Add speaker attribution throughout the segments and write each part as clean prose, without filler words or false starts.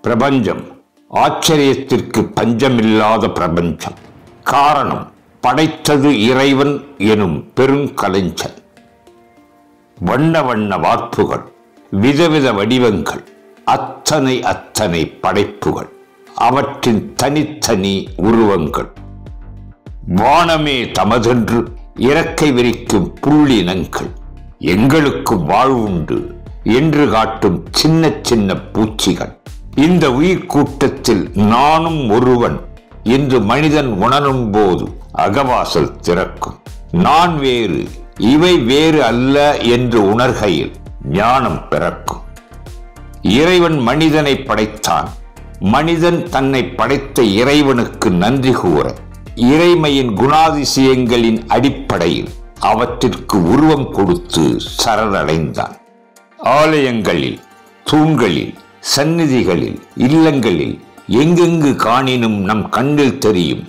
Speaker 1: பிரபஞ்சம் ஆச்சரியத்திற்கு பஞ்சமில்லாத பிரபஞ்சம். காரணம், படைத்தது இறைவன் எனும் பெருங்கலைஞன். வண்ண வண்ண வார்ப்புகள், விதவித வடிவங்கள், அத்தனை படைப்புகள், அவற்றின் தனித்தனி உருவங்கள். வானமே தமதென்று இறக்கை விரிக்கும் புள்ளினங்கள், எங்களுக்கு வாழ்வுண்டு என்று காட்டும் சின்ன சின்ன பூச்சிகள். இந்த உயிர் கூட்டத்தில் நானும் ஒருவன் என்று மனிதன் உணரும் போது அகவாசல் திறக்கும். நான் வேறு, இவை வேறு அல்ல என்று உணர்கையில் ஞானம் பிறக்கும். இறைவன் மனிதனை படைத்தான். மனிதன் தன்னை படைத்த இறைவனுக்கு நன்றி கூற இறைமையின் குணாதிசயங்களின் அடிப்படையில் அவற்றிற்கு உருவம் கொடுத்து சரணடைந்தான். ஆலயங்களில், தூண்களில், சந்நிதிகளில், இல்லங்களில் எங்கெங்கு காணினும் நம் கண்ணில் தெரியும்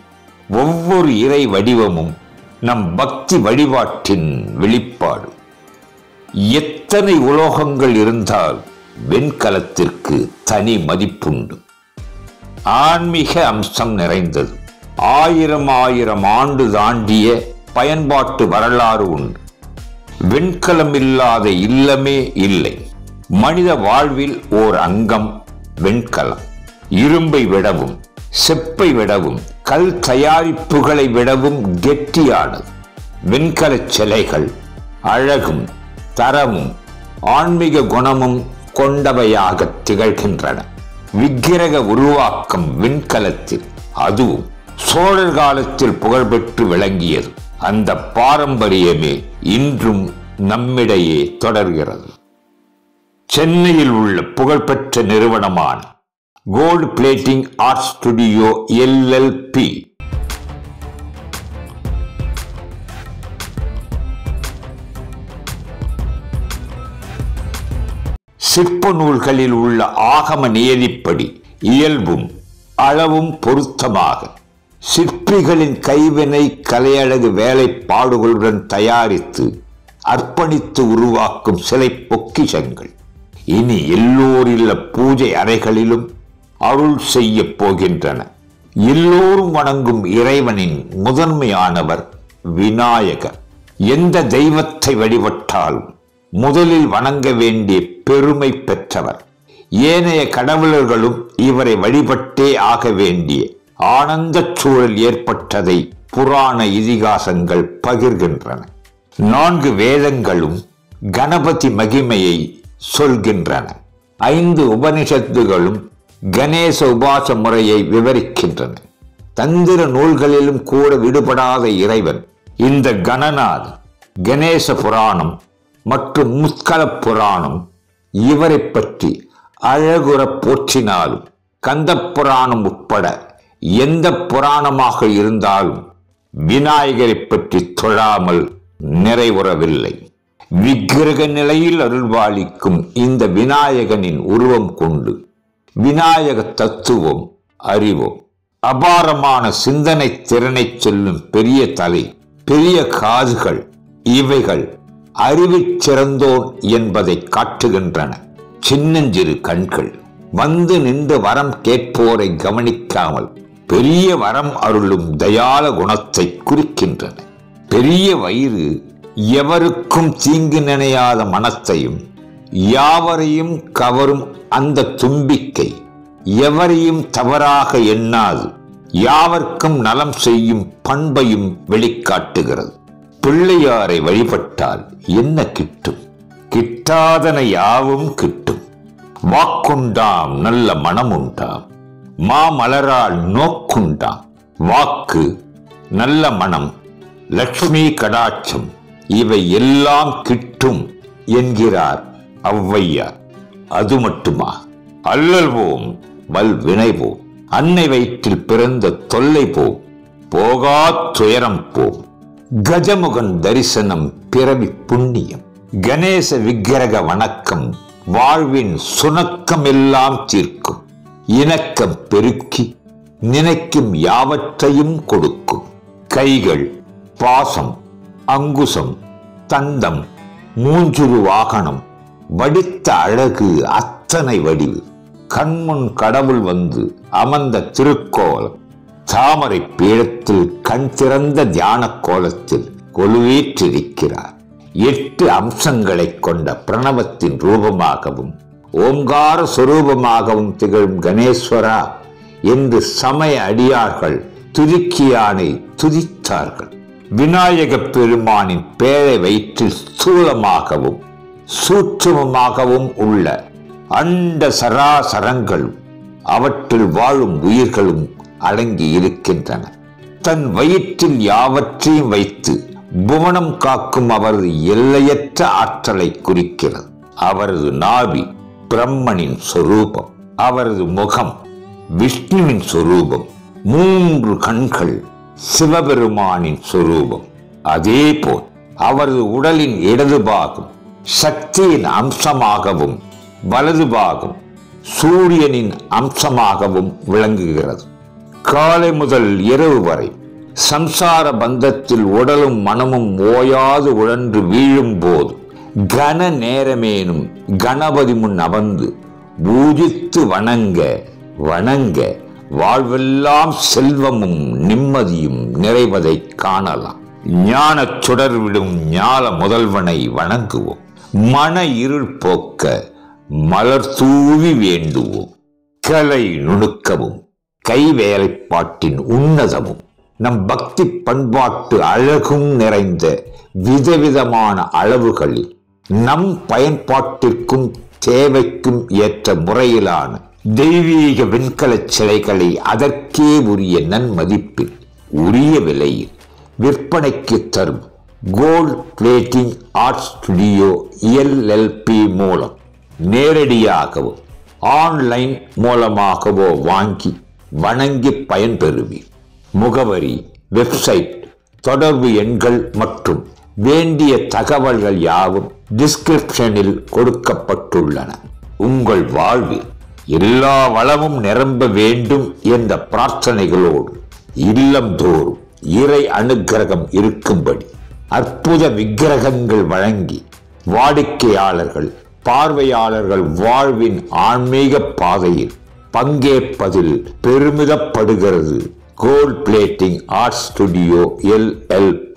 Speaker 1: ஒவ்வொரு இறை வடிவமும் நம் பக்தி வழிபாட்டின் வெளிப்பாடு. எத்தனை உலோகங்கள் இருந்தால் வெண்கலத்திற்கு தனி மதிப்புண்டு. ஆன்மீக அம்சம் நிறைந்தது. ஆயிரம் ஆண்டு தாண்டிய பயன்பாட்டு வரலாறு உண்டு. வெண்கலம் இல்லாத இல்லமே இல்லை. மனித வாழ்வில் ஓர் அங்கம் வெண்கலம். இரும்பை விடவும், செப்பை விடவும், கல் தயாரிப்புகளை விடவும் கெட்டியானது. வெண்கல சிலைகள் அழகும் தரமும் ஆன்மீக குணமும் கொண்டவையாக திகழ்கின்றன. விக்கிரக உருவாக்கம் வெண்கலத்தில், அதுவும் சோழர் காலத்தில் புகழ்பெற்று விளங்கியது. அந்த பாரம்பரியமே இன்றும் நம்மிடையே தொடர்கிறது. சென்னையில் உள்ள புகழ்பெற்ற நிறுவனமான gold plating art studio LLP சிற்ப நூல்களில் உள்ள ஆகம நியதிப்படி இயல்பும் அளவும் பொருத்தமாக சிற்பிகளின் கைவினை கலையழகு வேலைப்பாடுகளுடன் தயாரித்து அர்ப்பணித்து உருவாக்கும் சிலை பொக்கிஷங்கள் இனி எல்லோரில்ல பூஜை அறைகளிலும் அருள் செய்ய போகின்றன. எல்லோரும் வணங்கும் இறைவனின் முதன்மையானவர் விநாயகர். எந்த தெய்வத்தை வழிபட்டாலும் முதலில் வணங்க வேண்டிய பெருமை பெற்றவர். ஏனைய கடவுளர்களும் இவரை வழிபட்டே ஆக வேண்டிய ஆனந்த சூழல் ஏற்பட்டதை புராண இதிகாசங்கள் பகிர்கின்றன. 4 வேதங்களும் கணபதி மகிமையை சொல்கின்றன. 5 உபனிஷத்துகளும் கணேச உபாச முறையை விவரிக்கின்றன. தந்திர நூல்களிலும் கூட விடுபடாத இறைவன் இந்த கணநாத், கணேச புராணம் மற்றும் முத்கல புராணம் இவரை பற்றி அழகுற போற்றினாலும் கந்த புராணம் உட்பட எந்த புராணமாக இருந்தாலும் விநாயகரை பற்றி தொழாமல் நிறைவுறவில்லை. விக்கிரக நிலையில் அருள்பாலிக்கும் இந்த விநாயகனின் உருவம் கொண்டு விநாயக தத்துவம் அறிவோம். அபாரமான சிந்தனை திறனை சொல்லும் பெரிய தலை, பெரிய காதுகள், இவைகள் அறிவில் சிறந்தோன் என்பதை காட்டுகின்றன. சின்னஞ்சிறு கண்கள் வந்து நின்று வரம் கேட்போரை கவனிக்காமல் பெரிய வரம் அருளும் தயால குணத்தை குறிக்கின்றன. பெரிய வயிறு எவருக்கும் தீங்கு நினையாத மனத்தையும், யாவரையும் கவரும் அந்த தும்பிக்கை எவரையும் தவறாக எண்ணாது யாவர்க்கும் நலம் செய்யும் பண்பையும் வெளிக்காட்டுகிறது. பிள்ளையாரை வழிபட்டால் என்ன கிட்டும்? கிட்டாதன யாவும் கிட்டும். வாக்குண்டாம் நல்ல மனம் உண்டாம், மாமலரால் நோக்குண்டாம். வாக்கு, நல்ல மனம், லட்சுமி கடாட்சம் இவை எல்லாம் கிட்டும் என்கிறார் ஔவையார். அது மட்டுமா? அல்லல் போம், வல் வினைவோம், அன்னை வயிற்றில் பிறந்த தொல்லை போம், போகா துயரம் போம். கஜமுகன் தரிசனம் பிறவி புண்ணியம். கணேச விக்கிரக வணக்கம் வாழ்வின் சுணக்கம் எல்லாம் தீர்க்கும். இணக்கம் பெருக்கி நினைக்கும் யாவற்றையும் கொடுக்கும். கைகள், பாசம், அங்குசம், தந்தம், மூஞ்சுரு வாகனம், வடித்த அழகு, அத்தனை வடிவு. கண்முன் கடவுள் வந்து அமர்ந்த திருக்கோலம். தாமரை பீடத்தில் கண் திறந்த தியான கோலத்தில் கொலுவேற்றிருக்கிறார். 8 அம்சங்களை கொண்ட பிரணவத்தின் ரூபமாகவும் ஓம்கார சொரூபமாகவும் திகழும் கணேஸ்வரா என்று சமய அடியார்கள் துதிக்கியானை துதித்தார்கள். விநாயக பெருமானின் பேழை வயிற்றில் ஸ்தூலமாகவும் சூட்சுமமாகவும் உள்ள அண்ட சராசரங்களும் அவற்றில் வாழும் உயிர்களும் அடங்கி இருக்கின்றன. தன் வயிற்றில் யாவற்றையும் வைத்து புவனம் காக்கும் அவரது எல்லையற்ற ஆற்றலை குறிக்கிறது. அவரது நாபி பிரம்மனின் சொரூபம், அவரது முகம் விஷ்ணுவின் சொரூபம், 3 கண்கள் சிவபெருமானின் சொரூபம். அதேபோல் அவரது உடலின் இடது பாகம் சக்தியின் அம்சமாகவும் வலது பாகம் சூரியனின் அம்சமாகவும் விளங்குகிறது. காலை முதல் இரவு வரை சம்சார பந்தத்தில் உடலும் மனமும் ஓயாது உழன்று வீழும் போது கன நேரமேனும் கணபதி முன் அமர்ந்து பூஜித்து வணங்க வணங்க வாழ்வெல்லாம் செல்வமும் நிம்மதியும் நிறைவதை காணலாம். ஞான சுடர்விடும் ஞால முதல்வனை வணங்குவோம். மன இருள் போக்க மலர் தூவி வேண்டுவோம். கலை நுணுக்கமும் கைவேலைப்பாட்டின் உன்னதமும் நம் பக்தி பண்பாட்டு அழகும் நிறைந்த விதவிதமான அளவுகளில் நம் பயன்பாட்டிற்கும் தேவைக்கும் ஏற்ற முறையிலான தெய்வீக வெண்கல சிலைகளை அதற்கே உரிய நன்மதிப்பில் உரிய விலையில் விற்பனைக்கு தரும் gold plating art studio LLP மூலம் நேரடியாகவோ ஆன்லைன் மூலமாகவோ வாங்கி வணங்கி பயன்பெறுவீர். முகவரி, வெப்சைட், தொடர்பு எண்கள் மற்றும் வேண்டிய தகவல்கள் யாவும் டிஸ்கிரிப்ஷனில் கொடுக்கப்பட்டுள்ளன. உங்கள் வாழ்வில் எல்லா வளமும் நிரம்ப வேண்டும் என்ற பிரார்த்தனைகளோடு இல்லந்தோறும் இறை அனுக்கிரகம் இருக்கும்படி அற்புத விக்கிரகங்கள் வழங்கி வாடிக்கையாளர்கள் பார்வையாளர்கள் வாழ்வின் ஆன்மீக பாதையில் பங்கேற்பதில் பெருமிதப்படுகிறது gold plating art studio LLP.